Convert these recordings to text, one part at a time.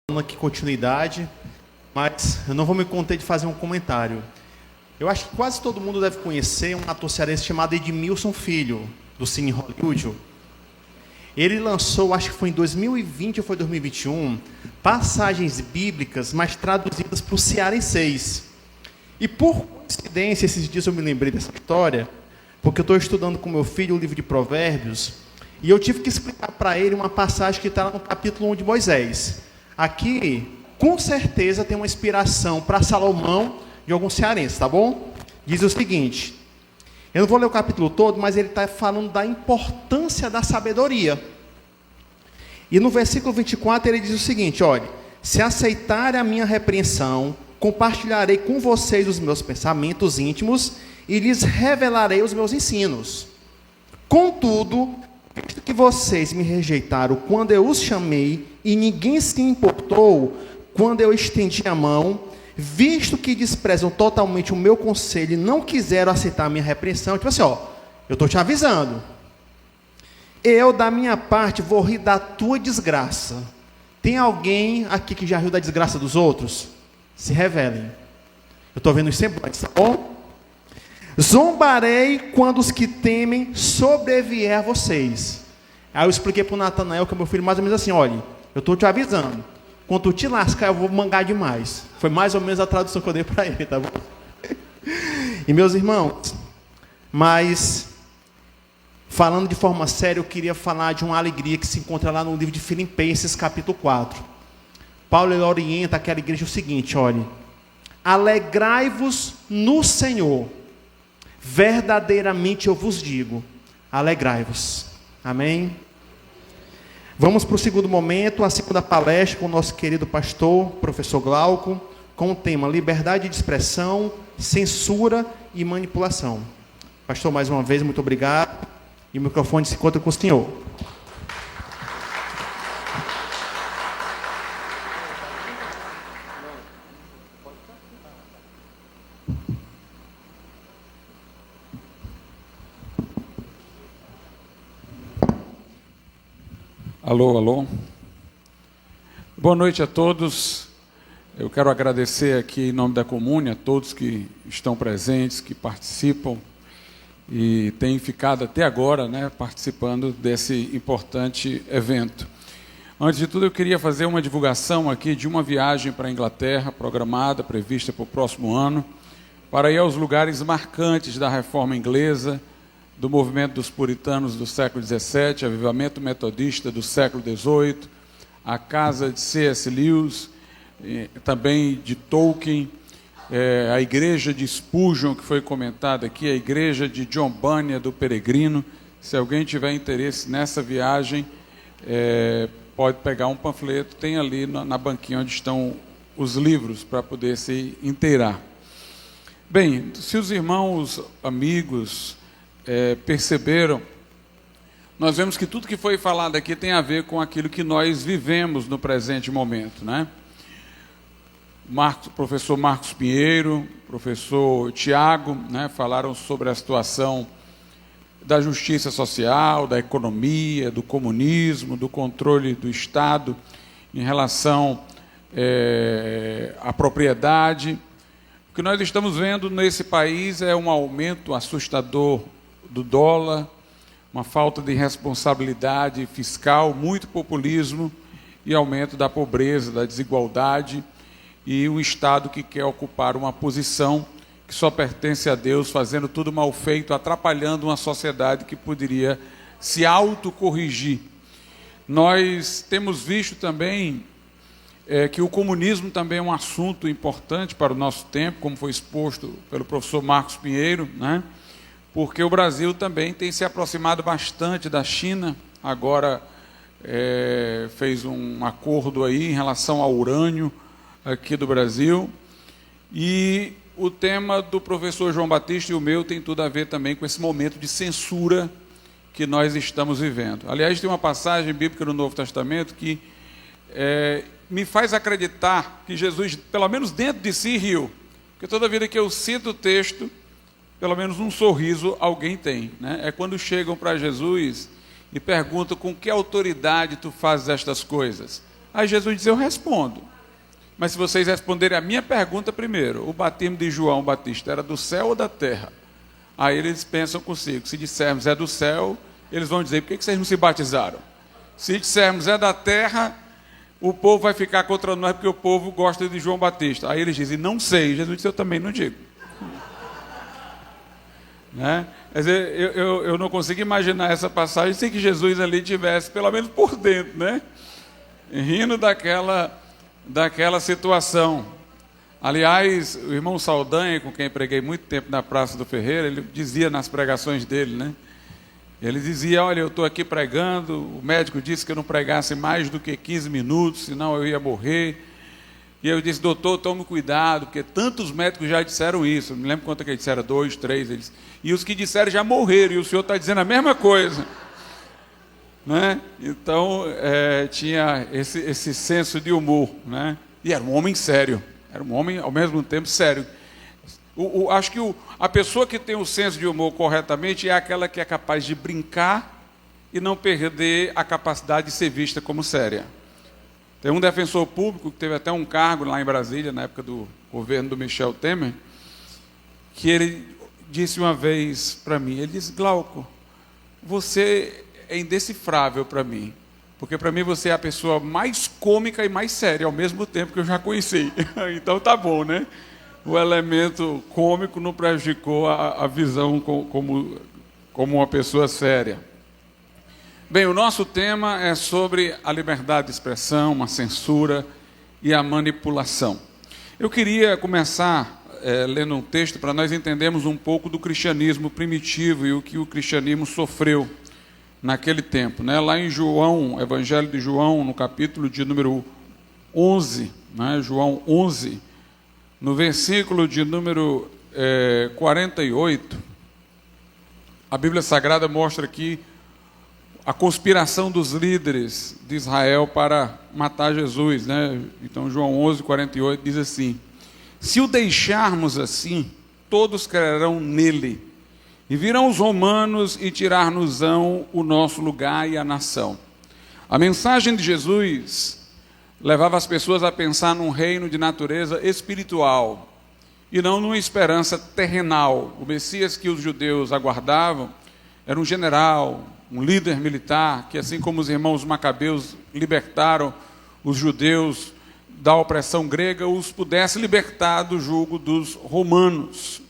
dando aqui continuidade, mas eu não vou me conter de fazer um comentário. Eu acho que quase todo mundo deve conhecer um ator cearense chamado Edmilson Filho, do Cine Hollywood. Ele lançou, acho que foi em 2020 ou foi 2021, passagens bíblicas, mas traduzidas para o cearenseis. E por coincidência, esses dias eu me lembrei dessa história, porque eu estou estudando com meu filho o livro de Provérbios, e eu tive que explicar para ele uma passagem que está no capítulo 1 de Moisés. Aqui, com certeza, tem uma inspiração para Salomão de algum cearense, tá bom? Diz o seguinte, eu não vou ler o capítulo todo, mas ele está falando da importância da sabedoria. E no versículo 24 ele diz o seguinte, olha, se aceitarem a minha repreensão, compartilharei com vocês os meus pensamentos íntimos e lhes revelarei os meus ensinos. Contudo, visto que vocês me rejeitaram quando eu os chamei e ninguém se importou quando eu estendi a mão, visto que desprezam totalmente o meu conselho e não quiseram aceitar a minha repreensão, tipo assim, ó, eu estou te avisando. Eu, da minha parte, vou rir da tua desgraça. Tem alguém aqui que já riu da desgraça dos outros? Se revelem. Eu estou vendo os semblantes, tá bom? Zombarei quando os que temem sobrevier a vocês. Aí eu expliquei para o Natanael, que é meu filho, mais ou menos assim, olha, eu estou te avisando. Quando tu te lascar, eu vou mangar demais. Foi mais ou menos a tradução que eu dei para ele, tá bom? E meus irmãos, mas falando de forma séria, eu queria falar de uma alegria que se encontra lá no livro de Filipenses, capítulo 4. Paulo ele orienta aquela igreja o seguinte, olha, alegrai-vos no Senhor, verdadeiramente eu vos digo, alegrai-vos. Amém? Vamos para o segundo momento, a segunda palestra com o nosso querido pastor, professor Glauco, com o tema liberdade de expressão, censura e manipulação. Pastor, mais uma vez, muito obrigado. E o microfone se encontra com o senhor. Alô, alô. Boa noite a todos. Eu quero agradecer aqui em nome da Comune a todos que estão presentes, que participam e têm ficado até agora, né, participando desse importante evento. Antes de tudo, eu queria fazer uma divulgação aqui de uma viagem para a Inglaterra, programada, prevista para o próximo ano, para ir aos lugares marcantes da reforma inglesa, do movimento dos puritanos do século XVII, avivamento metodista do século XVIII, a casa de C.S. Lewis, também de Tolkien, a igreja de Spurgeon, que foi comentada aqui, a igreja de John Bunyan, do Peregrino. Se alguém tiver interesse nessa viagem, pode pegar um panfleto, tem ali na banquinha onde estão os livros, para poder se inteirar. Bem, se os irmãos, amigos, perceberam, nós vemos que tudo que foi falado aqui tem a ver com aquilo que nós vivemos no presente momento, né? Professor Marcos Pinheiro, professor Tiago, né, falaram sobre a situação da justiça social, da economia, do comunismo, do controle do Estado em relação à propriedade. O que nós estamos vendo nesse país é um aumento assustador do dólar, uma falta de responsabilidade fiscal, muito populismo e aumento da pobreza, da desigualdade, e um Estado que quer ocupar uma posição que só pertence a Deus, fazendo tudo mal feito, atrapalhando uma sociedade que poderia se autocorrigir. Nós temos visto também que o comunismo também é um assunto importante para o nosso tempo, como foi exposto pelo professor Marcos Pinheiro, né? Porque o Brasil também tem se aproximado bastante da China, agora fez um acordo aí em relação ao urânio aqui do Brasil, e o tema do professor João Batista e o meu tem tudo a ver também com esse momento de censura que nós estamos vivendo. Aliás, tem uma passagem bíblica no Novo Testamento que me faz acreditar que Jesus, pelo menos dentro de si, riu, porque toda vida que eu cito o texto, pelo menos um sorriso alguém tem, né? É quando chegam para Jesus e perguntam com que autoridade tu fazes estas coisas. Aí Jesus diz, eu respondo. Mas se vocês responderem a minha pergunta primeiro, o batismo de João Batista era do céu ou da terra? Aí eles pensam consigo, se dissermos é do céu, eles vão dizer, por que vocês não se batizaram? Se dissermos é da terra, o povo vai ficar contra nós, porque o povo gosta de João Batista. Aí eles dizem, não sei. Jesus disse, eu também não digo. Né? Quer dizer, eu não consigo imaginar essa passagem sem que Jesus ali tivesse, pelo menos por dentro, né? Rindo daquela situação. Aliás, o irmão Saldanha, com quem preguei muito tempo na Praça do Ferreira, ele dizia nas pregações dele, né? Ele dizia, olha, eu estou aqui pregando, o médico disse que eu não pregasse mais do que 15 minutos, senão eu ia morrer. E eu disse, doutor, tome cuidado, porque tantos médicos já disseram isso. Eu me lembro quanto que eles disseram, 2, 3. Eles... E os que disseram já morreram, e o senhor está dizendo a mesma coisa. Né? Então, tinha esse senso de humor. Né? E era um homem sério, era um homem ao mesmo tempo sério. Acho que a pessoa que tem o senso de humor corretamente é aquela que é capaz de brincar e não perder a capacidade de ser vista como séria. Tem um defensor público que teve até um cargo lá em Brasília, na época do governo do Michel Temer, que ele disse uma vez para mim, ele disse, Glauco, você é indecifrável para mim, porque para mim você é a pessoa mais cômica e mais séria ao mesmo tempo que eu já conheci. Então tá bom, né? O elemento cômico não prejudicou a visão como uma pessoa séria. Bem, o nosso tema é sobre a liberdade de expressão, a censura e a manipulação. Eu queria começar lendo um texto para nós entendermos um pouco do cristianismo primitivo e o que o cristianismo sofreu naquele tempo. Né? Lá em João, Evangelho de João, no capítulo de número 11, né? João 11, no versículo de número 48, a Bíblia Sagrada mostra aqui a conspiração dos líderes de Israel para matar Jesus, né? Então, João 11, 48 diz assim, se o deixarmos assim, todos crerão nele, e virão os romanos e tirar-nos-ão o nosso lugar e a nação. A mensagem de Jesus levava as pessoas a pensar num reino de natureza espiritual, e não numa esperança terrenal. O Messias que os judeus aguardavam era um general, um líder militar, que assim como os irmãos macabeus libertaram os judeus da opressão grega, os pudesse libertar do jugo dos romanos.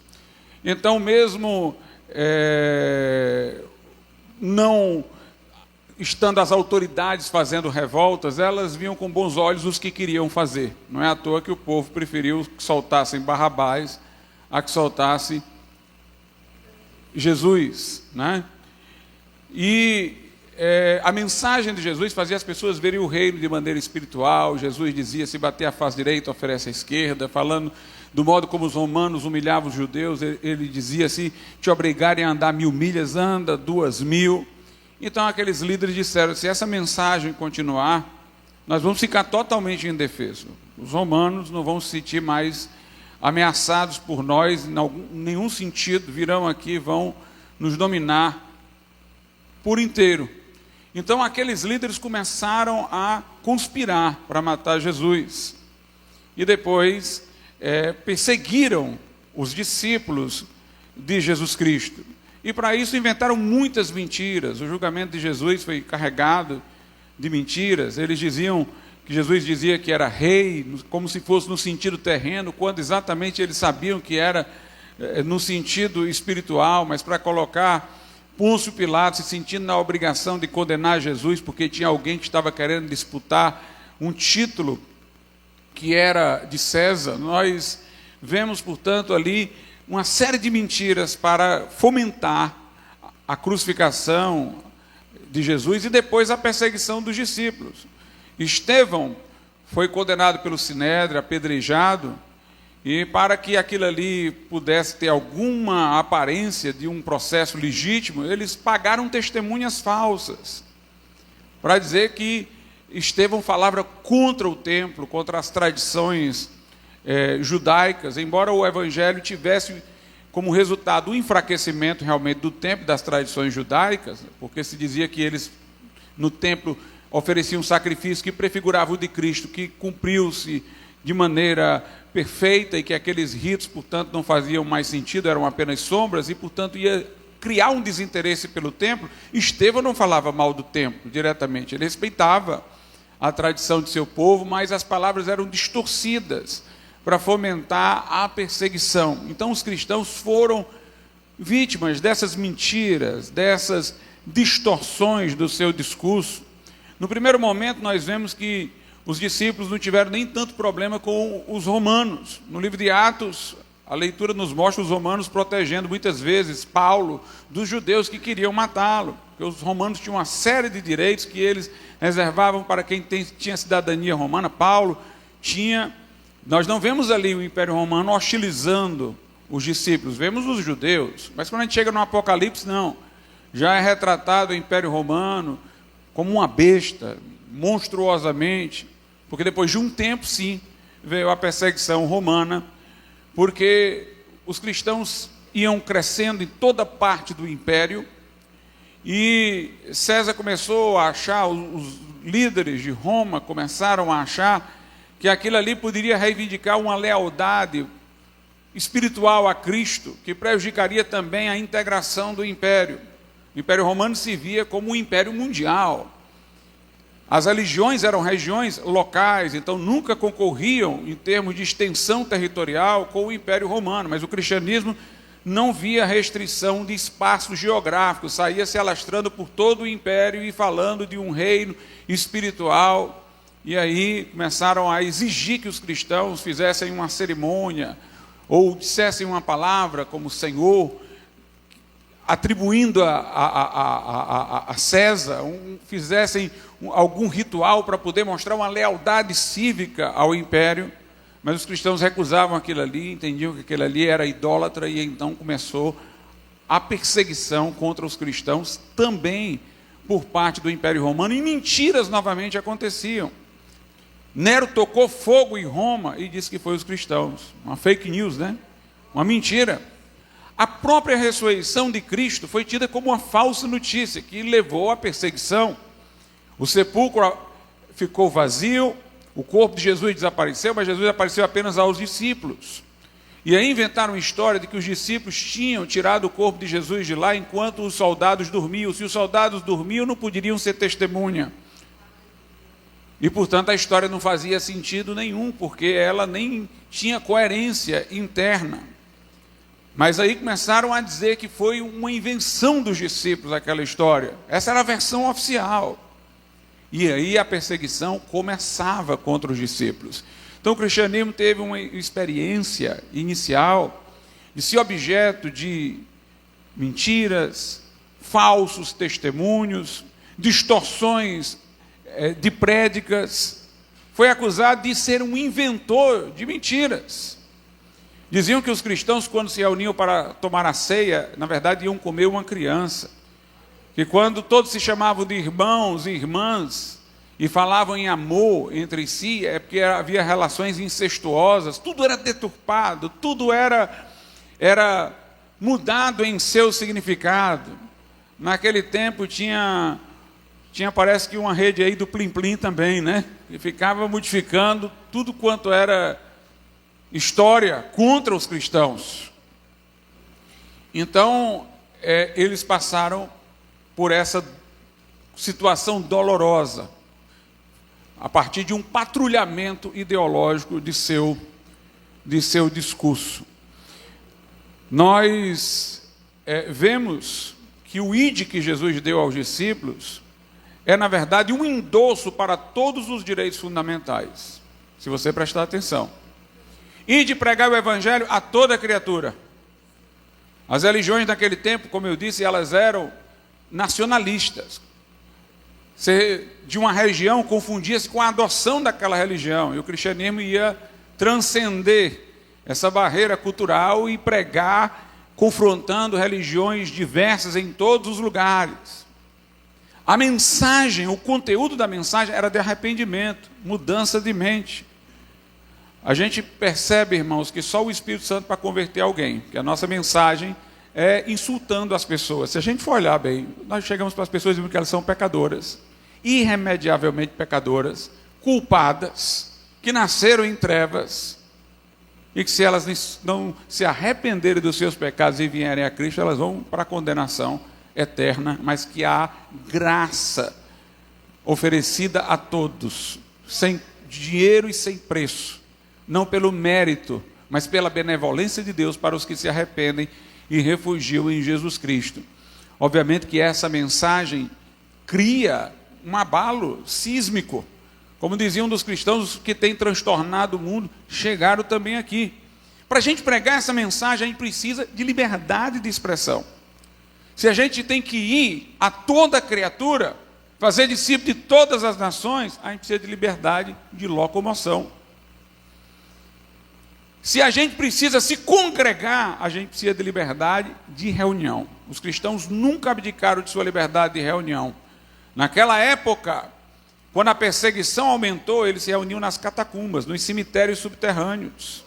Então, mesmo não estando as autoridades fazendo revoltas, elas viam com bons olhos os que queriam fazer. Não é à toa que o povo preferiu que soltassem Barrabás a que soltasse Jesus, né? E a mensagem de Jesus fazia as pessoas verem o reino de maneira espiritual. Jesus dizia, se bater a face direita, oferece a esquerda, falando do modo como os romanos humilhavam os judeus. Ele dizia, se te obrigarem a andar 1000 milhas, anda 2000. Então aqueles líderes disseram, se essa mensagem continuar, nós vamos ficar totalmente indefesos. Os romanos não vão se sentir mais ameaçados por nós, em nenhum sentido, virão aqui e vão nos dominar por inteiro. Então aqueles líderes começaram a conspirar para matar Jesus. E depois perseguiram os discípulos de Jesus Cristo. E para isso inventaram muitas mentiras. O julgamento de Jesus foi carregado de mentiras. Eles diziam que Jesus dizia que era rei, como se fosse no sentido terreno, quando exatamente eles sabiam que era no sentido espiritual, mas para colocar Pôncio Pilatos se sentindo na obrigação de condenar Jesus, porque tinha alguém que estava querendo disputar um título que era de César. Nós vemos, portanto, ali uma série de mentiras para fomentar a crucificação de Jesus e depois a perseguição dos discípulos. Estevão foi condenado pelo Sinédrio, apedrejado, e para que aquilo ali pudesse ter alguma aparência de um processo legítimo, eles pagaram testemunhas falsas, para dizer que Estevão falava contra o templo, contra as tradições judaicas, embora o evangelho tivesse como resultado o enfraquecimento realmente do templo, das tradições judaicas, porque se dizia que eles no templo oferecia um sacrifício que prefigurava o de Cristo, que cumpriu-se de maneira perfeita e que aqueles ritos, portanto, não faziam mais sentido, eram apenas sombras e, portanto, ia criar um desinteresse pelo templo. Estevão não falava mal do templo diretamente, ele respeitava a tradição de seu povo, mas as palavras eram distorcidas para fomentar a perseguição. Então os cristãos foram vítimas dessas mentiras, dessas distorções do seu discurso. No primeiro momento nós vemos que os discípulos não tiveram nem tanto problema com os romanos. No livro de Atos, a leitura nos mostra os romanos protegendo muitas vezes Paulo dos judeus que queriam matá-lo. Porque os romanos tinham uma série de direitos que eles reservavam para quem tinha cidadania romana. Paulo tinha. Nós não vemos ali o Império Romano hostilizando os discípulos, vemos os judeus. Mas quando a gente chega no Apocalipse, não. Já é retratado o Império Romano como uma besta, monstruosamente, porque depois de um tempo, sim, veio a perseguição romana, porque os cristãos iam crescendo em toda parte do império, e César começou a achar, os líderes de Roma começaram a achar que aquilo ali poderia reivindicar uma lealdade espiritual a Cristo, que prejudicaria também a integração do império. O Império Romano se via como um império mundial. As religiões eram regiões locais, então nunca concorriam em termos de extensão territorial com o Império Romano, mas o cristianismo não via restrição de espaço geográfico, saía se alastrando por todo o império e falando de um reino espiritual. E aí começaram a exigir que os cristãos fizessem uma cerimônia ou dissessem uma palavra como Senhor, atribuindo a César, fizessem algum ritual para poder mostrar uma lealdade cívica ao império, mas os cristãos recusavam aquilo ali, entendiam que aquilo ali era idólatra, e então começou a perseguição contra os cristãos também por parte do Império Romano, e mentiras novamente aconteciam. Nero tocou fogo em Roma e disse que foi os cristãos. Uma fake news, né? Uma mentira. A própria ressurreição de Cristo foi tida como uma falsa notícia, que levou à perseguição. O sepulcro ficou vazio, o corpo de Jesus desapareceu, mas Jesus apareceu apenas aos discípulos. E aí inventaram a história de que os discípulos tinham tirado o corpo de Jesus de lá enquanto os soldados dormiam. Se os soldados dormiam, não poderiam ser testemunha. E, portanto, a história não fazia sentido nenhum, porque ela nem tinha coerência interna. Mas aí começaram a dizer que foi uma invenção dos discípulos aquela história. Essa era a versão oficial. E aí a perseguição começava contra os discípulos. Então o cristianismo teve uma experiência inicial de ser objeto de mentiras, falsos testemunhos, distorções de prédicas. Foi acusado de ser um inventor de mentiras. Diziam que os cristãos, quando se reuniam para tomar a ceia, na verdade iam comer uma criança. Que quando todos se chamavam de irmãos e irmãs e falavam em amor entre si, é porque havia relações incestuosas, tudo era deturpado, tudo era mudado em seu significado. Naquele tempo tinha parece que uma rede aí do Plim Plim também, né? E ficava modificando tudo quanto era história contra os cristãos. Então, eles passaram por essa situação dolorosa, a partir de um patrulhamento ideológico de seu discurso. Nós vemos que o ide que Jesus deu aos discípulos é, na verdade, um endosso para todos os direitos fundamentais, se você prestar atenção. Ide pregar o evangelho a toda criatura. As religiões daquele tempo, como eu disse, elas eram nacionalistas. Ser de uma região confundia-se com a adoção daquela religião, e o cristianismo ia transcender essa barreira cultural e pregar, confrontando religiões diversas em todos os lugares. A mensagem, o conteúdo da mensagem era de arrependimento, mudança de mente. A gente percebe, irmãos, que só o Espírito Santo para converter alguém, porque a nossa mensagem é insultando as pessoas. Se a gente for olhar bem, nós chegamos para as pessoas e dizemos que elas são pecadoras. irremediavelmente pecadoras, culpadas, que nasceram em trevas, e que se elas não se arrependerem dos seus pecados e vierem a Cristo, elas vão para a condenação eterna, mas que há graça oferecida a todos, sem dinheiro e sem preço, não pelo mérito, mas pela benevolência de Deus para os que se arrependem e refugiam em Jesus Cristo. Obviamente que essa mensagem cria um abalo sísmico. Como diziam dos cristãos que têm transtornado o mundo, chegaram também aqui. Para a gente pregar essa mensagem, a gente precisa de liberdade de expressão. Se a gente tem que ir a toda criatura, fazer discípulo de todas as nações, a gente precisa de liberdade de locomoção. Se a gente precisa se congregar, a gente precisa de liberdade de reunião. Os cristãos nunca abdicaram de sua liberdade de reunião. Naquela época, quando a perseguição aumentou, eles se reuniam nas catacumbas, nos cemitérios subterrâneos.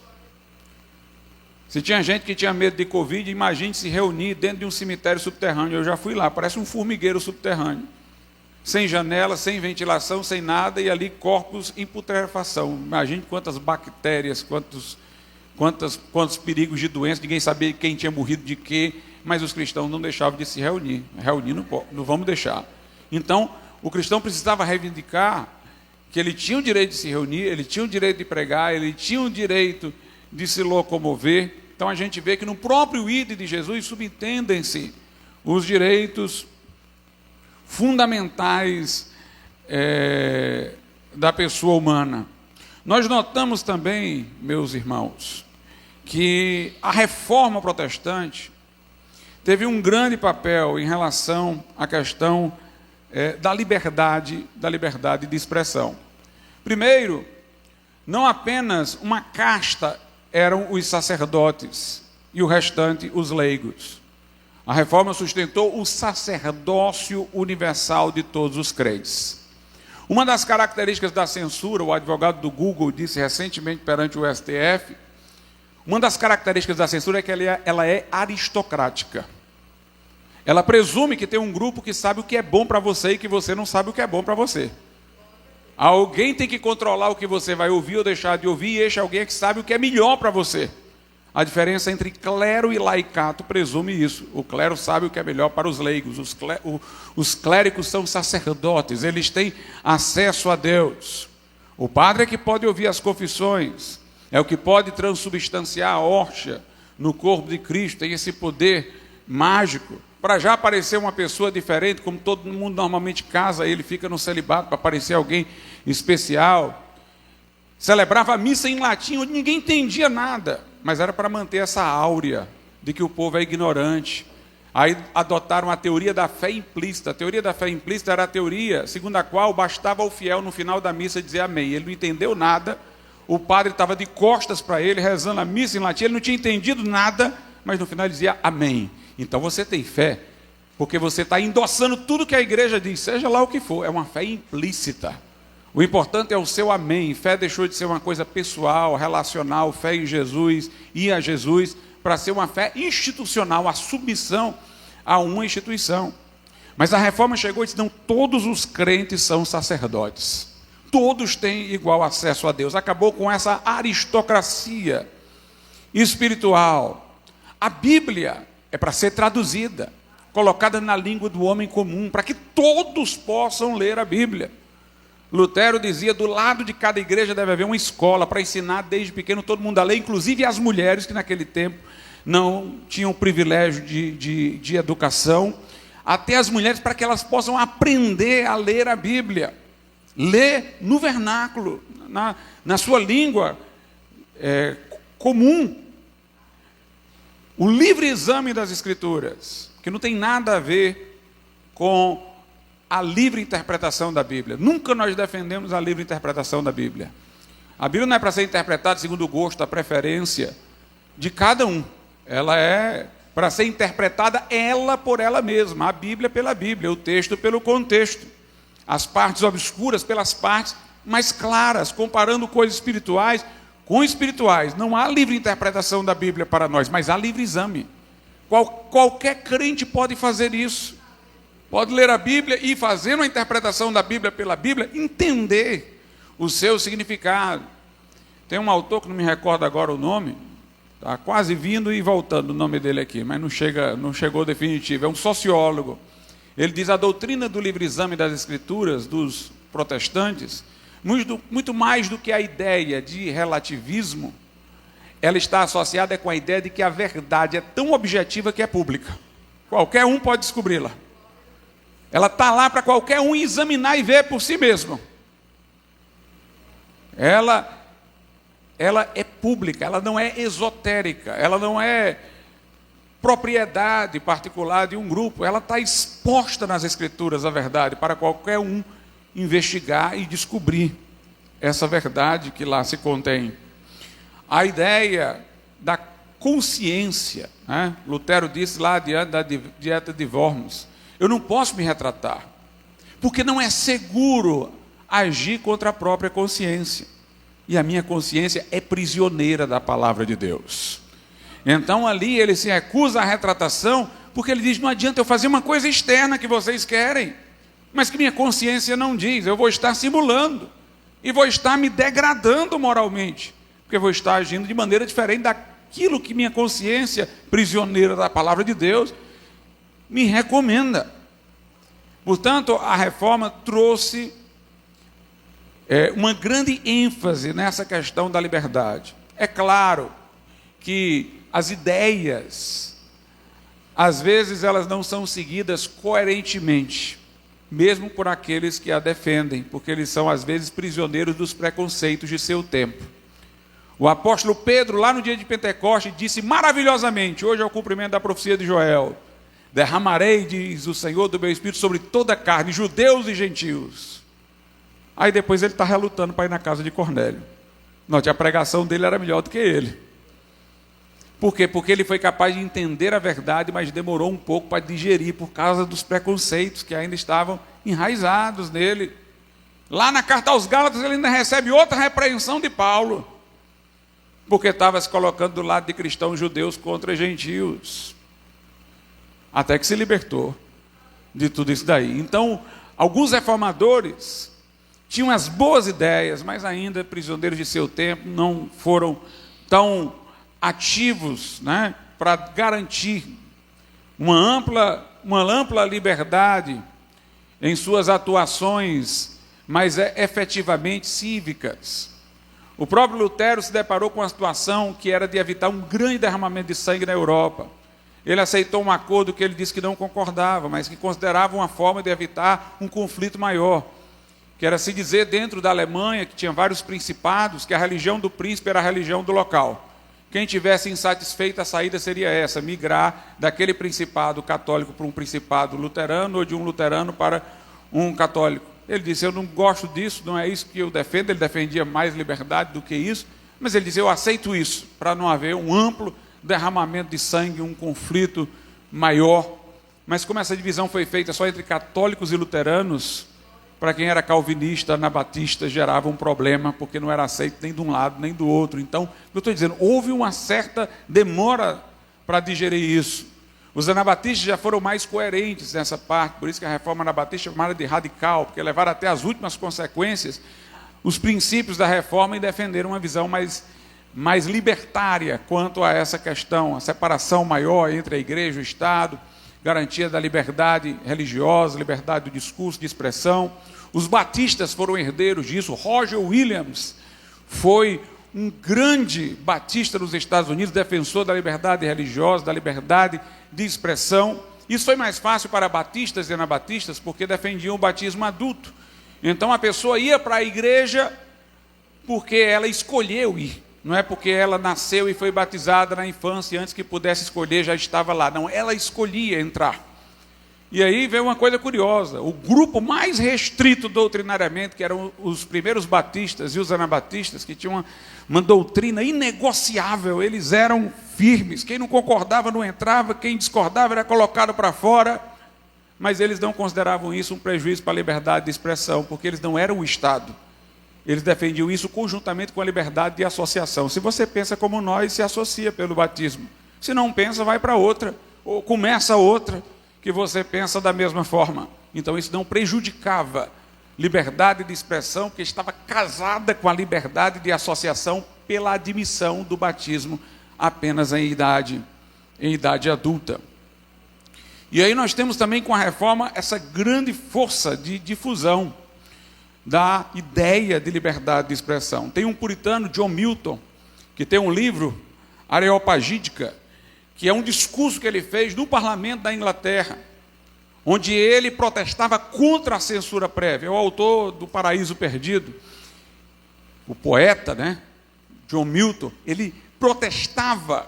Se tinha gente que tinha medo de Covid, imagine se reunir dentro de um cemitério subterrâneo. Eu já fui lá, parece um formigueiro subterrâneo. Sem janela, sem ventilação, sem nada, e ali corpos em putrefação. Imagine quantas bactérias, quantos perigos de doença, ninguém sabia quem tinha morrido de quê, mas os cristãos não deixavam de se reunir. Reunir não vamos deixar. Então, o cristão precisava reivindicar que ele tinha o direito de se reunir, ele tinha o direito de pregar, ele tinha o direito de se locomover. Então a gente vê que no próprio ide de Jesus subentendem-se os direitos fundamentais da pessoa humana. Nós notamos também, meus irmãos, que a reforma protestante teve um grande papel em relação à questão da liberdade de expressão. Primeiro, não apenas uma casta eram os sacerdotes e o restante os leigos. A reforma sustentou o sacerdócio universal de todos os crentes. Uma das características da censura, o advogado do Google disse recentemente perante o STF, uma das características da censura é que ela é aristocrática. Ela presume que tem um grupo que sabe o que é bom para você e que você não sabe o que é bom para você. Alguém tem que controlar o que você vai ouvir ou deixar de ouvir, e este alguém é que sabe o que é melhor para você. A diferença entre clero e laicato presume isso. O clero sabe o que é melhor para os leigos. Os clérigos são sacerdotes, eles têm acesso a Deus. O padre é que pode ouvir as confissões, é o que pode transubstanciar a hóstia no corpo de Cristo, tem esse poder mágico. Para já aparecer uma pessoa diferente, como todo mundo normalmente casa, ele fica no celibato para aparecer alguém especial. Celebrava a missa em latim, onde ninguém entendia nada, mas era para manter essa áurea de que o povo é ignorante. Aí adotaram a teoria da fé implícita. A teoria da fé implícita era a teoria segundo a qual bastava ao fiel no final da missa dizer amém. Ele não entendeu nada, o padre estava de costas para ele, rezando a missa em latim, ele não tinha entendido nada, mas no final ele dizia amém. Então você tem fé, porque você está endossando tudo que a igreja diz, seja lá o que for, é uma fé implícita. O importante é o seu amém. Fé deixou de ser uma coisa pessoal, relacional, fé em Jesus, ir a Jesus, para ser uma fé institucional, a submissão a uma instituição. Mas a reforma chegou e disse, não, todos os crentes são sacerdotes. Todos têm igual acesso a Deus. Acabou com essa aristocracia espiritual. A Bíblia é para ser traduzida, colocada na língua do homem comum, para que todos possam ler a Bíblia. Lutero dizia, do lado de cada igreja deve haver uma escola para ensinar desde pequeno todo mundo a ler, inclusive as mulheres que naquele tempo não tinham o privilégio de educação, até as mulheres, para que elas possam aprender a ler a Bíblia, ler no vernáculo, na sua língua comum. O livre exame das Escrituras, que não tem nada a ver com a livre interpretação da Bíblia. Nunca nós defendemos a livre interpretação da Bíblia. A Bíblia não é para ser interpretada segundo o gosto, a preferência de cada um. Ela é para ser interpretada ela por ela mesma, a Bíblia pela Bíblia, o texto pelo contexto, as partes obscuras pelas partes mais claras, comparando coisas espirituais com espirituais. Não há livre interpretação da Bíblia para nós, mas há livre exame. Qualquer crente pode fazer isso. Pode ler a Bíblia e, fazendo a interpretação da Bíblia pela Bíblia, entender o seu significado. Tem um autor que não me recordo agora o nome, está quase vindo e voltando o nome dele aqui, mas não chegou definitivo. É um sociólogo. Ele diz: a doutrina do livre-exame das Escrituras dos protestantes, muito mais do que a ideia de relativismo, ela está associada com a ideia de que a verdade é tão objetiva que é pública. Qualquer um pode descobri-la. Ela está lá para qualquer um examinar e ver por si mesmo. Ela é pública, ela não é esotérica, ela não é propriedade particular de um grupo, ela está exposta nas Escrituras, a verdade, para qualquer um investigar e descobrir essa verdade que lá se contém. A ideia da consciência, né? Lutero disse lá diante da dieta de Worms: eu não posso me retratar, porque não é seguro agir contra a própria consciência. E a minha consciência é prisioneira da palavra de Deus. Então ali ele se recusa à retratação, porque ele diz: não adianta eu fazer uma coisa externa que vocês querem, mas que minha consciência não diz. Eu vou estar simulando, e vou estar me degradando moralmente, porque eu vou estar agindo de maneira diferente daquilo que minha consciência, prisioneira da palavra de Deus, me recomenda. Portanto, a reforma trouxe uma grande ênfase nessa questão da liberdade. É claro que as ideias, às vezes, elas não são seguidas coerentemente, mesmo por aqueles que a defendem, porque eles são, às vezes, prisioneiros dos preconceitos de seu tempo. O apóstolo Pedro, lá no dia de Pentecostes, disse maravilhosamente: hoje é o cumprimento da profecia de Joel: derramarei, diz o Senhor, do meu Espírito sobre toda a carne, judeus e gentios. Aí depois ele está relutando para ir na casa de Cornélio. Note, a pregação dele era melhor do que ele. Por quê? Porque ele foi capaz de entender a verdade, mas demorou um pouco para digerir, por causa dos preconceitos que ainda estavam enraizados nele. Lá na carta aos Gálatas ele ainda recebe outra repreensão de Paulo, porque estava se colocando do lado de cristãos judeus contra gentios. Até que se libertou de tudo isso daí. Então, alguns reformadores tinham as boas ideias, mas ainda prisioneiros de seu tempo, não foram tão ativos, né, para garantir uma ampla liberdade em suas atuações, mas efetivamente cívicas. O próprio Lutero se deparou com uma situação que era de evitar um grande derramamento de sangue na Europa. Ele aceitou um acordo que ele disse que não concordava, mas que considerava uma forma de evitar um conflito maior, que era se dizer dentro da Alemanha, que tinha vários principados, que a religião do príncipe era a religião do local. Quem tivesse insatisfeito, a saída seria essa: migrar daquele principado católico para um principado luterano, ou de um luterano para um católico. Ele disse: eu não gosto disso, não é isso que eu defendo. Ele defendia mais liberdade do que isso, mas ele disse: eu aceito isso, para não haver um amplo derramamento de sangue, um conflito maior. Mas como essa divisão foi feita só entre católicos e luteranos, para quem era calvinista, anabatista, gerava um problema, porque não era aceito nem de um lado nem do outro. Então, eu estou dizendo, houve uma certa demora para digerir isso. Os anabatistas já foram mais coerentes nessa parte, por isso que a reforma anabatista é chamada de radical, porque levaram até as últimas consequências os princípios da reforma e defenderam uma visão mais libertária quanto a essa questão, a separação maior entre a igreja e o Estado, garantia da liberdade religiosa, liberdade do discurso, de expressão. Os batistas foram herdeiros disso. Roger Williams foi um grande batista nos Estados Unidos, defensor da liberdade religiosa, da liberdade de expressão. Isso foi mais fácil para batistas e anabatistas, porque defendiam o batismo adulto. Então a pessoa ia para a igreja porque ela escolheu ir. Não é porque ela nasceu e foi batizada na infância, e antes que pudesse escolher já estava lá. Não, ela escolhia entrar. E aí veio uma coisa curiosa: o grupo mais restrito doutrinariamente, que eram os primeiros batistas e os anabatistas, que tinham uma doutrina inegociável, eles eram firmes. Quem não concordava não entrava, quem discordava era colocado para fora. Mas eles não consideravam isso um prejuízo para a liberdade de expressão, porque eles não eram o Estado. Eles defendiam isso conjuntamente com a liberdade de associação. Se você pensa como nós, se associa pelo batismo. Se não pensa, vai para outra, ou começa outra. que você pensa da mesma forma. Então isso não prejudicava liberdade de expressão, que estava casada com a liberdade de associação pela admissão do batismo apenas em idade adulta. E aí nós temos também com a reforma essa grande força de difusão da ideia de liberdade de expressão. Tem um puritano, John Milton, que tem um livro, Areopagítica, que é um discurso que ele fez no parlamento da Inglaterra, onde ele protestava contra a censura prévia. É o autor do Paraíso Perdido, o poeta, John Milton, ele protestava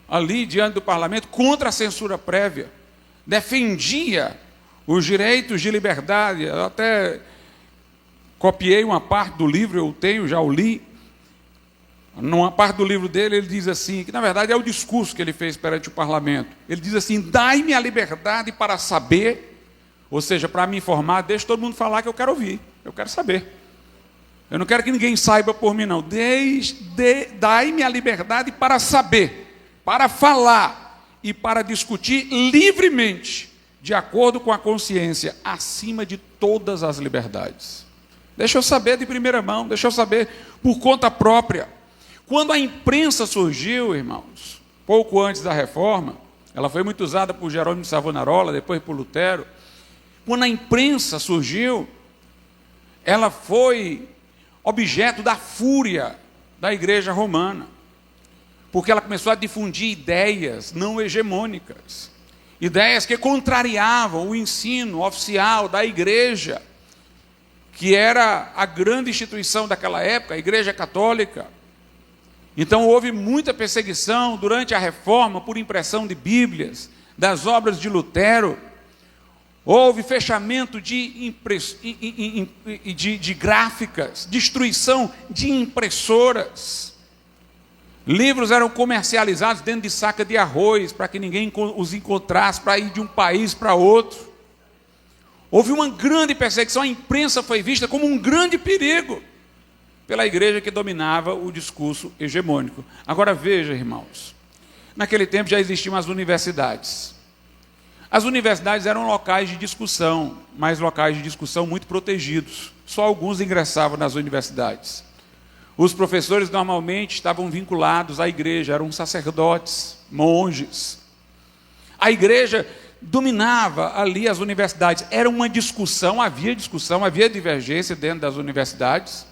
ali diante do parlamento contra a censura prévia, defendia os direitos de liberdade. Eu até copiei uma parte do livro, eu tenho, já o li. Numa parte do livro dele, ele diz assim, que na verdade é o discurso que ele fez perante o parlamento. Ele diz assim: dai-me a liberdade para saber, ou seja, para me informar, deixa todo mundo falar que eu quero ouvir, eu quero saber. Eu não quero que ninguém saiba por mim, não. Dai-me a liberdade para saber, para falar e para discutir livremente, de acordo com a consciência, acima de todas as liberdades. Deixa eu saber de primeira mão, deixa eu saber por conta própria. Quando a imprensa surgiu, irmãos, pouco antes da reforma, ela foi muito usada por Jerônimo Savonarola, depois por Lutero. Quando a imprensa surgiu, ela foi objeto da fúria da igreja romana, porque ela começou a difundir ideias não hegemônicas, ideias que contrariavam o ensino oficial da igreja, que era a grande instituição daquela época, a Igreja Católica. Então houve muita perseguição durante a reforma por impressão de Bíblias, das obras de Lutero. Houve fechamento de gráficas, destruição de impressoras. Livros eram comercializados dentro de saca de arroz, para que ninguém os encontrasse, para ir de um país para outro. Houve uma grande perseguição, a imprensa foi vista como um grande perigo pela igreja que dominava o discurso hegemônico. Agora veja, irmãos, naquele tempo já existiam as universidades. As universidades eram locais de discussão, mas locais de discussão muito protegidos. Só alguns ingressavam nas universidades. Os professores normalmente estavam vinculados à igreja, eram sacerdotes, monges. A igreja dominava ali as universidades. Era uma discussão, havia divergência dentro das universidades.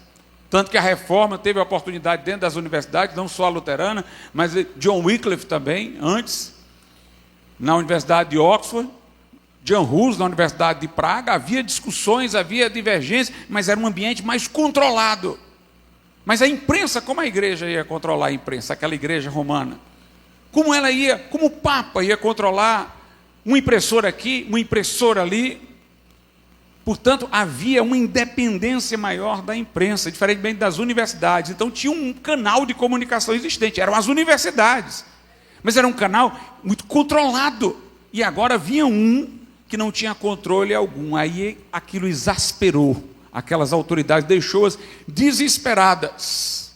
Tanto que a reforma teve a oportunidade dentro das universidades, não só a luterana, mas John Wycliffe também, antes, na Universidade de Oxford, Jan Hus, na Universidade de Praga. Havia discussões, havia divergências, mas era um ambiente mais controlado. Mas a imprensa, como a igreja ia controlar a imprensa, aquela igreja romana? Como o Papa ia controlar uma impressora aqui, uma impressora ali? Portanto, havia uma independência maior da imprensa, diferentemente das universidades. Então tinha um canal de comunicação existente, eram as universidades. Mas era um canal muito controlado. E agora havia um que não tinha controle algum. Aí aquilo exasperou aquelas autoridades, deixou-as desesperadas.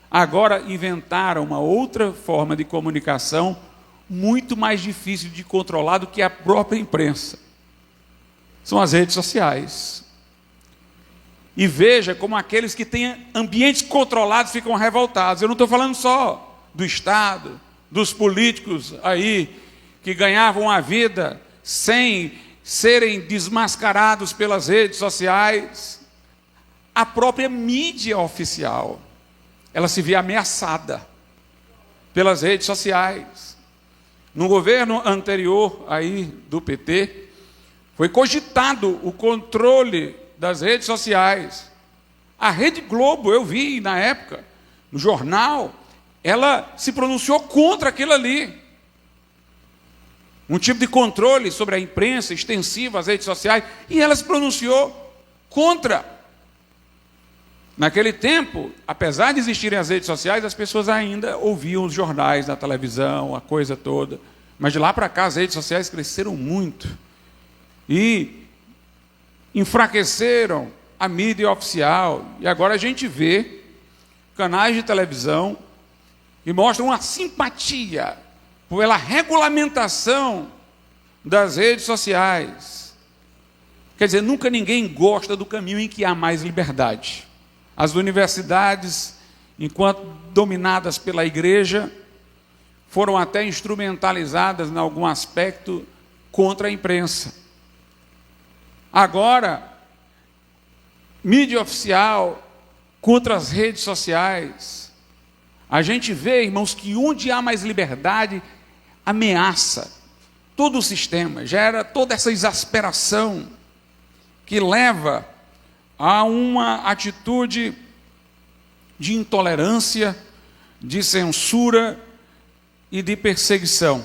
Agora inventaram uma outra forma de comunicação muito mais difícil de controlar do que a própria imprensa. São as redes sociais. E veja como aqueles que têm ambientes controlados ficam revoltados. Eu não estou falando só do Estado, dos políticos aí que ganhavam a vida sem serem desmascarados pelas redes sociais. A própria mídia oficial, ela se vê ameaçada pelas redes sociais. No governo anterior aí do PT, foi cogitado o controle das redes sociais. A Rede Globo, eu vi na época, no jornal, ela se pronunciou contra aquilo ali. Um tipo de controle sobre a imprensa extensivo às redes sociais, e ela se pronunciou contra. Naquele tempo, apesar de existirem as redes sociais, as pessoas ainda ouviam os jornais na televisão, a coisa toda. Mas de lá para cá, as redes sociais cresceram muito e enfraqueceram a mídia oficial. E agora a gente vê canais de televisão que mostram uma simpatia pela regulamentação das redes sociais. Quer dizer, nunca ninguém gosta do caminho em que há mais liberdade. As universidades, enquanto dominadas pela igreja, foram até instrumentalizadas em algum aspecto contra a imprensa. Agora, mídia oficial contra as redes sociais. A gente vê, irmãos, que onde há mais liberdade, ameaça todo o sistema, gera toda essa exasperação que leva a uma atitude de intolerância, de censura e de perseguição.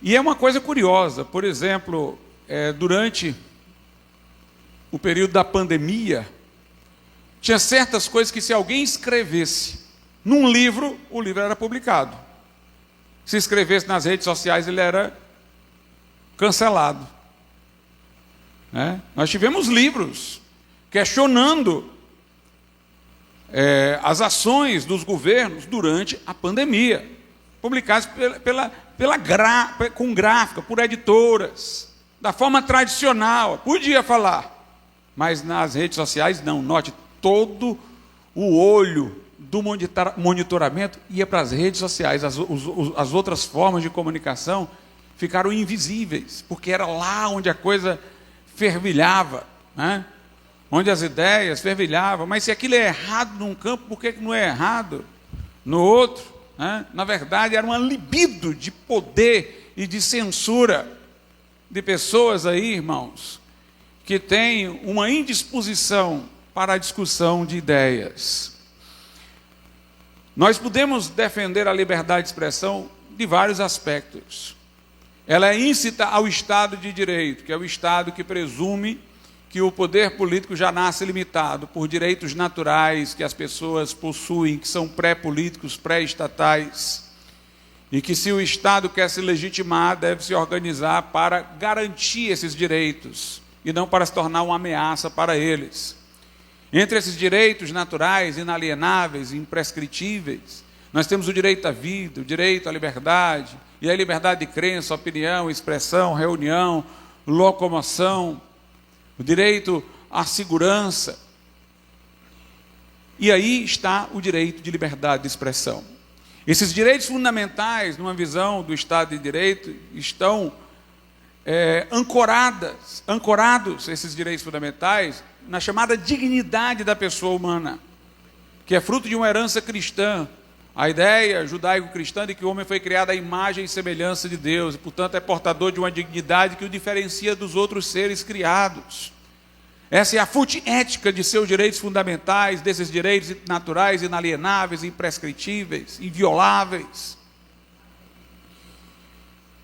E é uma coisa curiosa, por exemplo, durante o período da pandemia, tinha certas coisas que se alguém escrevesse num livro, o livro era publicado. Se escrevesse nas redes sociais, ele era cancelado. Nós tivemos livros questionando as ações dos governos durante a pandemia, publicados com gráfica, por editoras, da forma tradicional, podia falar, mas nas redes sociais não. Note, todo o olho do monitoramento ia para as redes sociais, as outras formas de comunicação ficaram invisíveis, porque era lá onde a coisa fervilhava, onde as ideias fervilhavam. Mas se aquilo é errado num campo, por que não é errado no outro? Na verdade, era uma libido de poder e de censura de pessoas aí, irmãos, que têm uma indisposição para a discussão de ideias. Nós podemos defender a liberdade de expressão de vários aspectos. Ela é íncita ao Estado de Direito, que é o Estado que presume que o poder político já nasce limitado por direitos naturais que as pessoas possuem, que são pré-políticos, pré-estatais, e que, se o Estado quer se legitimar, deve se organizar para garantir esses direitos, e não para se tornar uma ameaça para eles. Entre esses direitos naturais, inalienáveis, imprescritíveis, nós temos o direito à vida, o direito à liberdade, e a liberdade de crença, opinião, expressão, reunião, locomoção, o direito à segurança. E aí está o direito de liberdade de expressão. Esses direitos fundamentais, numa visão do Estado de Direito, estão ancorados, esses direitos fundamentais, na chamada dignidade da pessoa humana, que é fruto de uma herança cristã, a ideia judaico-cristã de que o homem foi criado à imagem e semelhança de Deus, e, portanto, é portador de uma dignidade que o diferencia dos outros seres criados. Essa é a fonte ética de seus direitos fundamentais, desses direitos naturais, inalienáveis, imprescritíveis, invioláveis.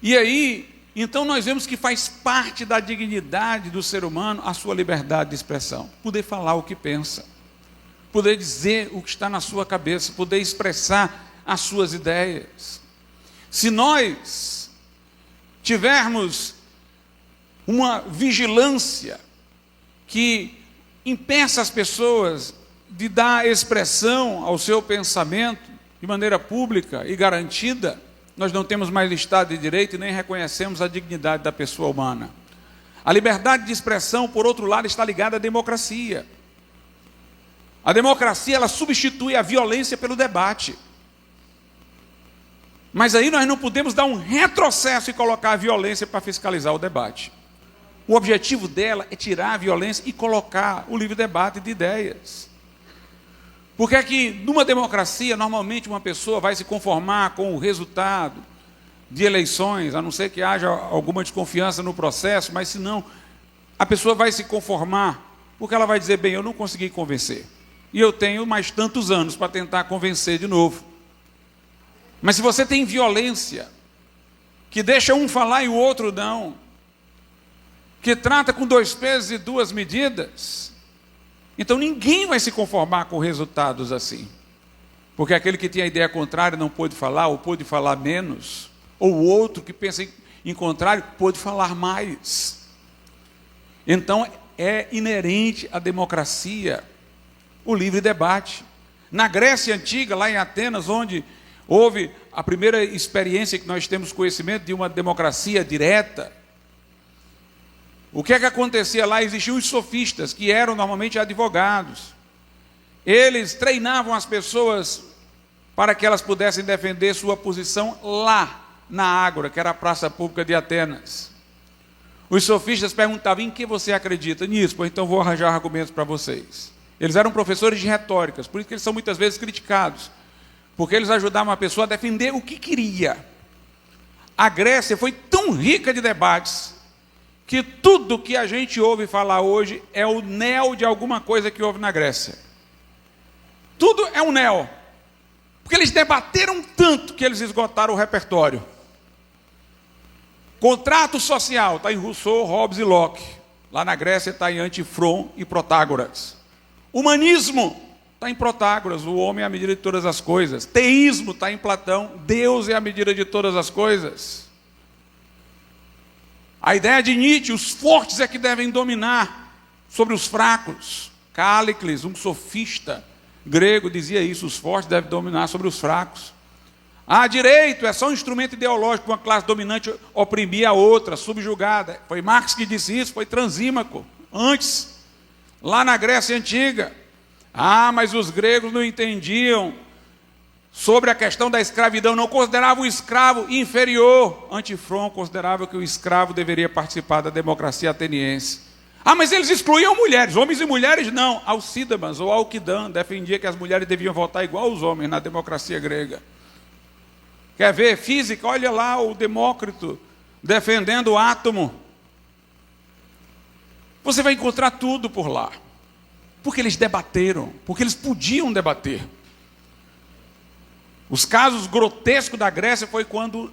E aí, então, nós vemos que faz parte da dignidade do ser humano a sua liberdade de expressão. Poder falar o que pensa, poder dizer o que está na sua cabeça, poder expressar as suas ideias. Se nós tivermos uma vigilância que impeça as pessoas de dar expressão ao seu pensamento de maneira pública e garantida, nós não temos mais Estado de Direito e nem reconhecemos a dignidade da pessoa humana. A liberdade de expressão, por outro lado, está ligada à democracia. A democracia, ela substitui a violência pelo debate. Mas aí nós não podemos dar um retrocesso e colocar a violência para fiscalizar o debate. O objetivo dela é tirar a violência e colocar o livre debate de ideias. Porque é que, numa democracia, normalmente uma pessoa vai se conformar com o resultado de eleições, a não ser que haja alguma desconfiança no processo, mas se não, a pessoa vai se conformar, porque ela vai dizer, bem, eu não consegui convencer, e eu tenho mais tantos anos para tentar convencer de novo. Mas se você tem violência, que deixa um falar e o outro não, que trata com 2 pesos e 2 medidas, então ninguém vai se conformar com resultados assim. Porque aquele que tinha a ideia contrária não pôde falar, ou pôde falar menos, ou o outro que pensa em contrário pôde falar mais. Então é inerente à democracia o livre debate. Na Grécia Antiga, lá em Atenas, onde Houve a primeira experiência que nós temos conhecimento de uma democracia direta. O que é que acontecia lá? Existiam os sofistas, que eram normalmente advogados. Eles treinavam as pessoas para que elas pudessem defender sua posição lá na Ágora, que era a praça pública de Atenas. Os sofistas perguntavam: em que você acredita? Nisso, pois então vou arranjar argumentos para vocês. Eles eram professores de retóricas, por isso que eles são muitas vezes criticados, porque eles ajudavam a pessoa a defender o que queria. A Grécia foi tão rica de debates que tudo que a gente ouve falar hoje é o neo de alguma coisa que houve na Grécia. Tudo é um neo, porque eles debateram tanto que eles esgotaram o repertório. Contrato social está em Rousseau, Hobbes e Locke. Lá na Grécia está em Antifron e Protágoras. Humanismo está em Protágoras, o homem é a medida de todas as coisas. Teísmo está em Platão, Deus é a medida de todas as coisas. A ideia de Nietzsche, os fortes é que devem dominar sobre os fracos. Cállicles, um sofista grego, dizia isso: os fortes devem dominar sobre os fracos. Direito é só um instrumento ideológico, uma classe dominante oprimia a outra, subjugada. Foi Marx que disse isso, foi Transímaco, antes, lá na Grécia Antiga. Mas os gregos não entendiam sobre a questão da escravidão, não consideravam o escravo inferior. Antifron considerava que o escravo deveria participar da democracia ateniense. Mas eles excluíam mulheres, homens e mulheres não. Alcídamas ou Alquidan defendia que as mulheres deviam votar igual aos homens na democracia grega. Quer ver física? Olha lá o Demócrito defendendo o átomo. Você vai encontrar tudo por lá. Porque eles debateram, porque eles podiam debater. Os casos grotescos da Grécia foi quando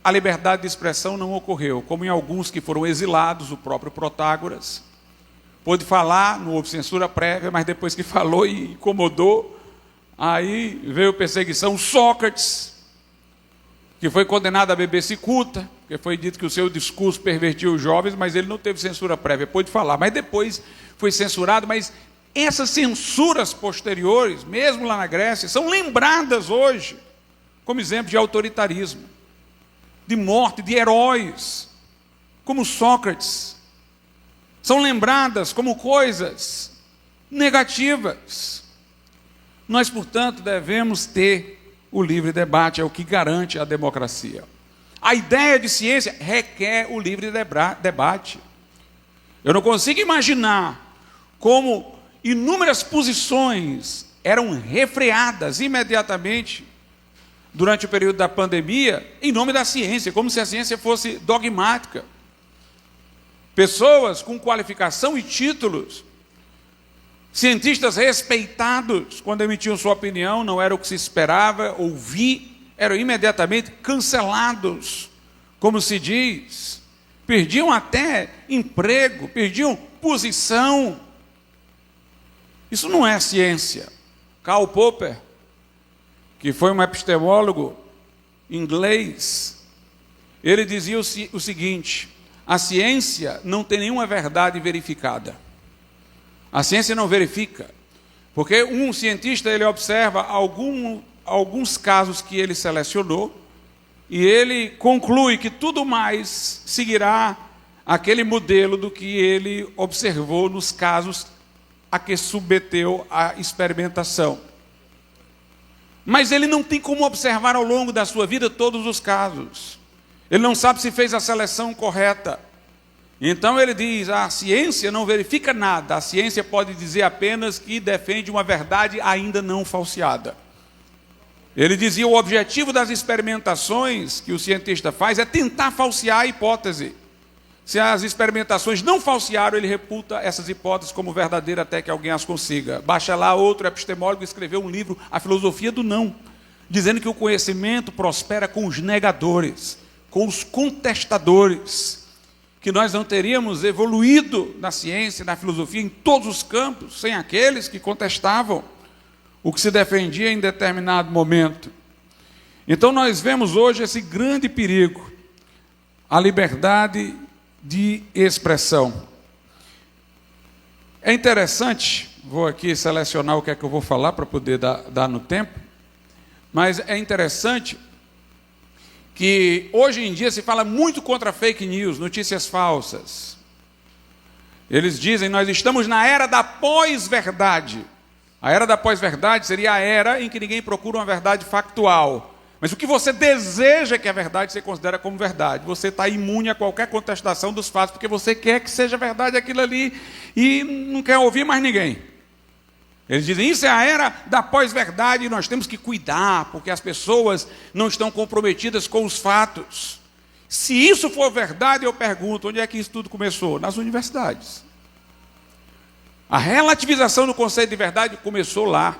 a liberdade de expressão não ocorreu, como em alguns que foram exilados, o próprio Protágoras. Pôde falar, não houve censura prévia, mas depois que falou e incomodou, aí veio perseguição. Sócrates, que foi condenado a beber cicuta, porque foi dito que o seu discurso pervertiu os jovens, mas ele não teve censura prévia, pôde falar, mas depois foi censurado. Mas essas censuras posteriores, mesmo lá na Grécia, são lembradas hoje como exemplo de autoritarismo, de morte, de heróis, como Sócrates. São lembradas como coisas negativas. Nós, portanto, devemos ter o livre debate, é o que garante a democracia. A ideia de ciência requer o livre debate. Eu não consigo imaginar como inúmeras posições eram refreadas imediatamente durante o período da pandemia em nome da ciência, como se a ciência fosse dogmática. Pessoas com qualificação e títulos, cientistas respeitados, quando emitiam sua opinião, não era o que se esperava ouvir, eram imediatamente cancelados, como se diz, perdiam até emprego, perdiam posição. Isso não é ciência. Karl Popper, que foi um epistemólogo inglês, ele dizia o seguinte: a ciência não tem nenhuma verdade verificada. A ciência não verifica, porque um cientista ele observa alguns casos que ele selecionou e ele conclui que tudo mais seguirá aquele modelo do que ele observou nos casos a que submeteu a experimentação. Mas ele não tem como observar ao longo da sua vida todos os casos. Ele não sabe se fez a seleção correta. Então ele diz: a ciência não verifica nada, a ciência pode dizer apenas que defende uma verdade ainda não falseada. Ele dizia: o objetivo das experimentações que o cientista faz é tentar falsear a hipótese. Se as experimentações não falsearam, ele reputa essas hipóteses como verdadeiras até que alguém as consiga. Bachelard, outro epistemólogo, escreveu um livro, A Filosofia do Não, dizendo que o conhecimento prospera com os negadores, com os contestadores, que nós não teríamos evoluído na ciência, na filosofia, em todos os campos, sem aqueles que contestavam o que se defendia em determinado momento. Então nós vemos hoje esse grande perigo, a liberdade de expressão. É interessante, vou aqui selecionar o que é que eu vou falar para poder dar no tempo, Mas é interessante que hoje em dia se fala muito contra fake news, notícias falsas. Eles dizem, nós estamos na era da pós-verdade. A era da pós-verdade seria a era em que ninguém procura uma verdade factual. Mas o que você deseja que é verdade, você considera como verdade. Você está imune a qualquer contestação dos fatos, porque você quer que seja verdade aquilo ali e não quer ouvir mais ninguém. Eles dizem, isso é a era da pós-verdade e nós temos que cuidar, porque as pessoas não estão comprometidas com os fatos. Se isso for verdade, eu pergunto, onde é que isso tudo começou? Nas universidades. A relativização do conceito de verdade começou lá.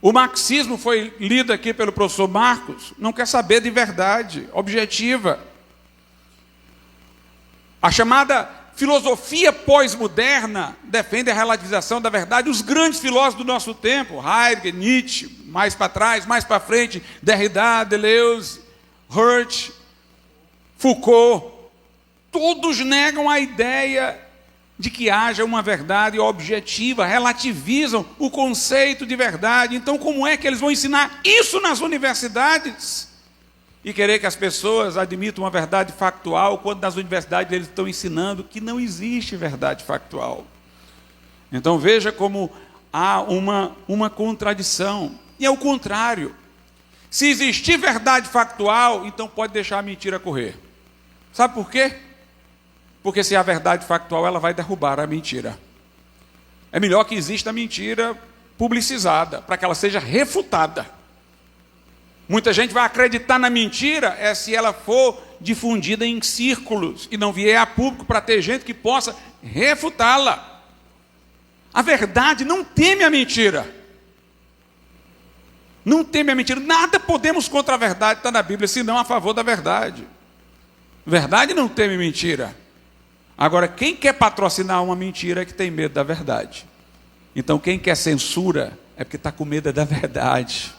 O marxismo foi lido aqui pelo professor Marcos, não quer saber de verdade objetiva. A chamada filosofia pós-moderna defende a relativização da verdade. Os grandes filósofos do nosso tempo, Heidegger, Nietzsche, mais para trás, mais para frente, Derrida, Deleuze, Hurt, Foucault, todos negam a ideia de que haja uma verdade objetiva, relativizam o conceito de verdade. Então, como é que eles vão ensinar isso nas universidades? E querer que as pessoas admitam uma verdade factual, quando nas universidades eles estão ensinando que não existe verdade factual. Então, veja como há uma contradição. E é o contrário. Se existir verdade factual, então pode deixar a mentira correr. Sabe por quê? Porque se a verdade factual, ela vai derrubar a mentira. É melhor que exista a mentira publicizada, para que ela seja refutada. Muita gente vai acreditar na mentira se ela for difundida em círculos e não vier a público para ter gente que possa refutá-la. A verdade não teme a mentira. Não teme a mentira. Nada podemos contra a verdade, está na Bíblia, senão a favor da verdade. Verdade não teme mentira. Agora, quem quer patrocinar uma mentira é que tem medo da verdade. Então, quem quer censura é porque está com medo da verdade.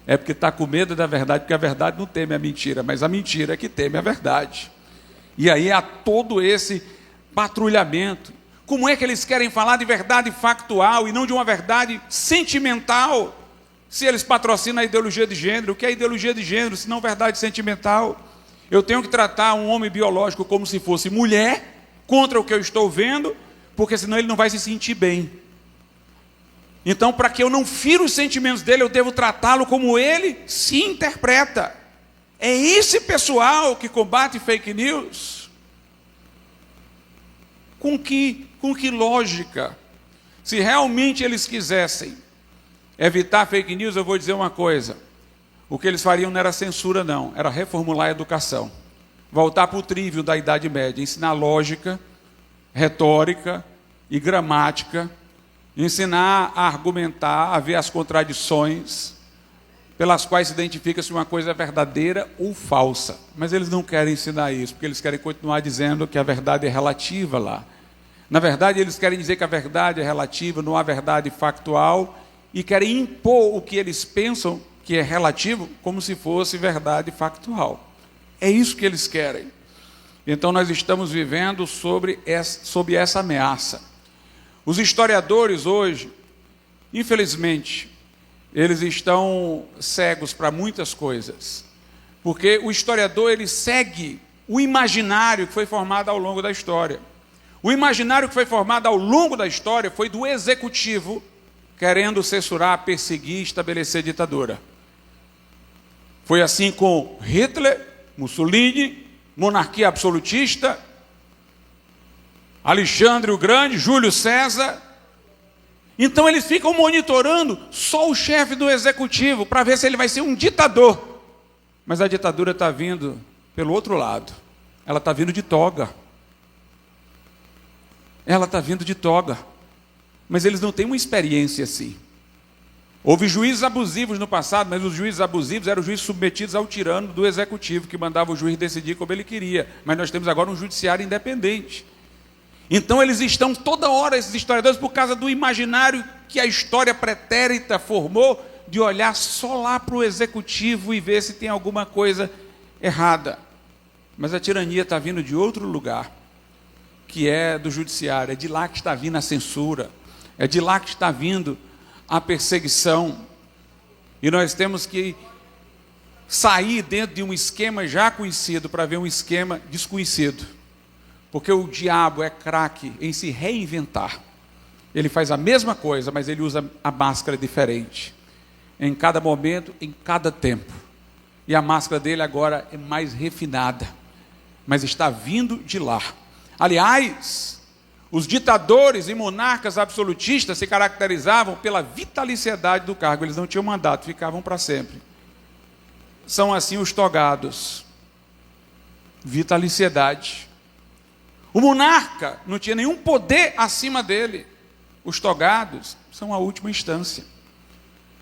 É porque está com medo da verdade, porque a verdade não teme a mentira, mas a mentira é que teme a verdade. E aí há todo esse patrulhamento. Como é que eles querem falar de verdade factual e não de uma verdade sentimental? Se eles patrocinam a ideologia de gênero, o que é ideologia de gênero, se não verdade sentimental? Eu tenho que tratar um homem biológico como se fosse mulher, contra o que eu estou vendo, porque senão ele não vai se sentir bem. Então, para que eu não fira os sentimentos dele, eu devo tratá-lo como ele se interpreta. É esse pessoal que combate fake news? Com que lógica? Se realmente eles quisessem evitar fake news, eu vou dizer uma coisa. O que eles fariam não era censura, não. Era reformular a educação. Voltar para o trívio da Idade Média. Ensinar lógica, retórica e gramática. Ensinar a argumentar, a ver as contradições pelas quais se identifica se uma coisa é verdadeira ou falsa. Mas eles não querem ensinar isso, porque eles querem continuar dizendo que a verdade é relativa lá. Na verdade, eles querem dizer que a verdade é relativa, não há verdade factual, e querem impor o que eles pensam que é relativo, como se fosse verdade factual. É isso que eles querem. Então nós estamos vivendo sob essa ameaça. Os historiadores hoje, infelizmente, eles estão cegos para muitas coisas. Porque o historiador, ele segue o imaginário que foi formado ao longo da história. O imaginário que foi formado ao longo da história foi do executivo querendo censurar, perseguir, estabelecer ditadura. Foi assim com Hitler, Mussolini, monarquia absolutista, Alexandre o Grande, Júlio César. Então eles ficam monitorando só o chefe do executivo para ver se ele vai ser um ditador. Mas a ditadura está vindo pelo outro lado. Ela está vindo de toga. Ela está vindo de toga. Mas eles não têm uma experiência assim. Houve juízes abusivos no passado, mas os juízes abusivos eram os juízes submetidos ao tirano do executivo, que mandava o juiz decidir como ele queria. Mas nós temos agora um judiciário independente. Então eles estão toda hora, esses historiadores, por causa do imaginário que a história pretérita formou, de olhar só lá para o executivo e ver se tem alguma coisa errada. Mas a tirania está vindo de outro lugar, que é do judiciário. É de lá que está vindo a censura. É de lá que está vindo a perseguição. E nós temos que sair dentro de um esquema já conhecido para ver um esquema desconhecido. Porque o diabo é craque em se reinventar. Ele faz a mesma coisa, mas ele usa a máscara diferente. Em cada momento, em cada tempo. E a máscara dele agora é mais refinada. Mas está vindo de lá. Aliás, os ditadores e monarcas absolutistas se caracterizavam pela vitaliciedade do cargo. Eles não tinham mandato, ficavam para sempre. São assim os togados. Vitaliciedade. O monarca não tinha nenhum poder acima dele. Os togados são a última instância.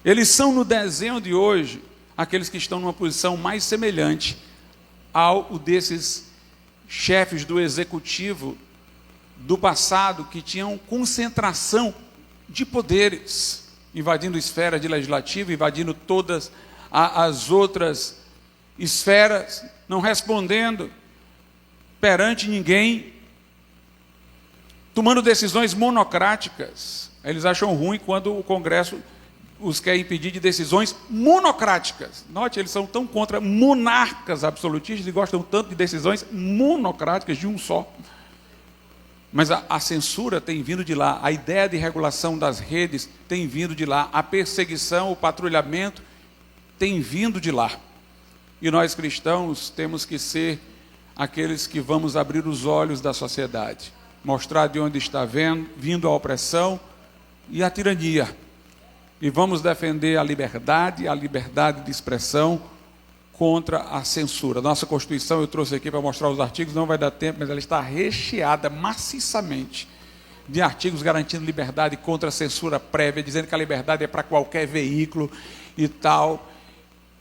Eles são, no desenho de hoje, aqueles que estão numa posição mais semelhante ao desses chefes do executivo do passado, que tinham concentração de poderes, invadindo a esfera de legislativo, invadindo todas as outras esferas, não respondendo perante ninguém, tomando decisões monocráticas. Eles acham ruim quando o Congresso os quer impedir de decisões monocráticas. Note, eles são tão contra monarcas absolutistas e gostam tanto de decisões monocráticas, de um só. Mas a censura tem vindo de lá, a ideia de regulação das redes tem vindo de lá, a perseguição, o patrulhamento tem vindo de lá. E nós cristãos temos que ser aqueles que vamos abrir os olhos da sociedade, mostrar de onde está vindo a opressão e a tirania. E vamos defender a liberdade de expressão contra a censura. Nossa Constituição, eu trouxe aqui para mostrar os artigos, não vai dar tempo, mas ela está recheada maciçamente de artigos garantindo liberdade contra a censura prévia, dizendo que a liberdade é para qualquer veículo e tal.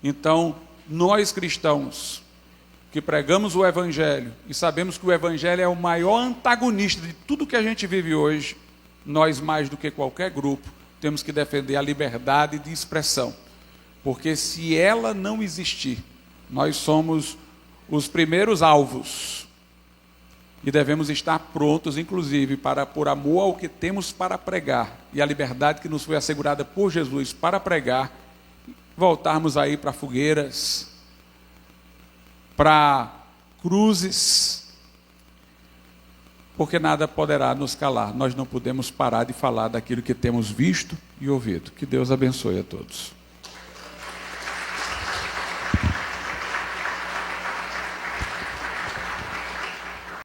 Então, nós cristãos que pregamos o Evangelho e sabemos que o Evangelho é o maior antagonista de tudo que a gente vive hoje, nós, mais do que qualquer grupo, temos que defender a liberdade de expressão, porque se ela não existir, nós somos os primeiros alvos e devemos estar prontos, inclusive, para, por amor ao que temos para pregar e a liberdade que nos foi assegurada por Jesus para pregar, voltarmos aí para fogueiras, para cruzes, porque nada poderá nos calar. Nós não podemos parar de falar daquilo que temos visto e ouvido. Que Deus abençoe a todos.